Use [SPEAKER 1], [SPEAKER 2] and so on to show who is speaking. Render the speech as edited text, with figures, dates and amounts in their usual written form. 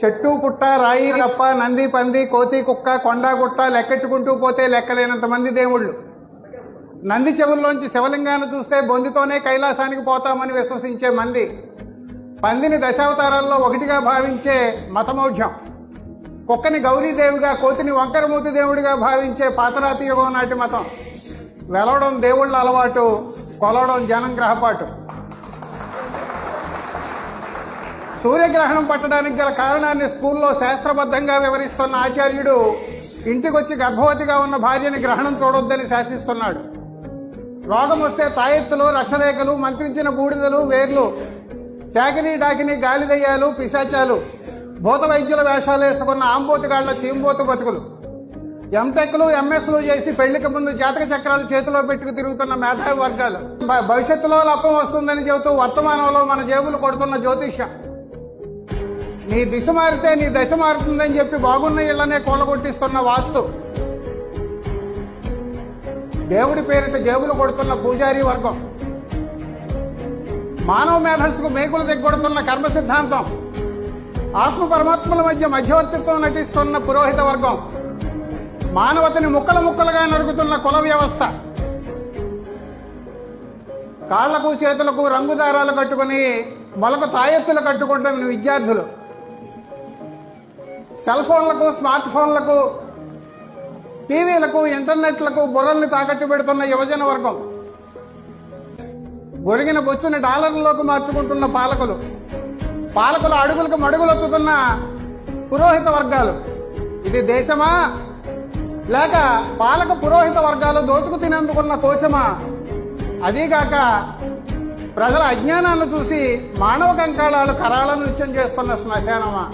[SPEAKER 1] చెట్టు పుట్ట రాయి రప్ప నంది పంది కోతి కుక్క కొండ గుట్ట లెక్కెట్టుకుంటూ పోతే లెక్కలేనంత మంది దేవుళ్ళు. నంది చెవుల్లోంచి శివలింగాన్ని చూస్తే బొందితోనే కైలాసానికి పోతామని విశ్వసించే మంది, పందిని దశావతారాల్లో ఒకటిగా భావించే మతమౌఢ్యం, కుక్కని గౌరీదేవిగా కోతిని వంకరమూతి దేవుడిగా భావించే పాతరాతి యుగం నాటి మతం, వెలవడం దేవుళ్ళ అలవాటు, కొలవడం జనం గ్రహపాటు. సూర్యగ్రహణం పట్టడానికి గల కారణాన్ని స్కూల్లో శాస్త్రబద్ధంగా వివరిస్తున్న ఆచార్యుడు ఇంటికొచ్చి గర్భవతిగా ఉన్న భార్యని గ్రహణం చూడొద్దని శాసిస్తున్నాడు. రోగం వస్తే తాయెత్తులు, రక్షరేఖలు, మంత్రించిన బూడిదలు, వేర్లు, శాకిని డాకిని గాలిదయ్యాలు, పిశాచాలు, భూత వైద్యుల వేషాలు వేసుకున్న ఆంబోతిగాళ్ల చీంబోతు బతుకులు, ఎంటెక్లు ఎంఎస్లు చేసి పెళ్లికి ముందు జాతక చక్రాలు చేతిలో పెట్టుకు తిరుగుతున్న మేధావి వర్గాలు, భవిష్యత్తులో లప్పం వస్తుందని చెబుతూ వర్తమానంలో మన జేబులు కొడుతున్న జ్యోతిష్యం, నీ దిశ మారితే నీ దశ మారుతుందని చెప్పి బాగున్న ఇళ్లనే కూలగొట్టిస్తున్న వాస్తు, దేవుడి పేరిట జేబులు కొడుతున్న పూజారి వర్గం, మానవ మేధస్సుకు మేకులు దిగ్గొడుతున్న కర్మ సిద్ధాంతం, ఆత్మ పరమాత్మల మధ్య మధ్యవర్తిత్వం నటిస్తున్న పురోహిత వర్గం, మానవతని ముక్కలు ముక్కలుగా నరుకుతున్న కుల వ్యవస్థ, కాళ్లకు చేతులకు రంగుదారాలు కట్టుకుని మొలకు తాయెత్తులు కట్టుకుంటున్న విద్యార్థులు, సెల్ ఫోన్లకు, స్మార్ట్ ఫోన్లకు, టీవీలకు, ఇంటర్నెట్లకు బుర్రల్ని తాకట్టు పెడుతున్న యువజన వర్గం, ఒరిగిన బొచ్చుని డాలర్లలోకి మార్చుకుంటున్న పాలకులు, పాలకుల అడుగులకు మడుగులొత్తుతున్న పురోహిత వర్గాలు. ఇది దేశమా లేక పాలక పురోహిత వర్గాలు దోచుకు తినేందుకున్న కోశమా? అదీగాక ప్రజల అజ్ఞానాన్ని చూసి మానవ కంకాళాలు కరాళ నృత్యం చేస్తున్న శ్మశానమా?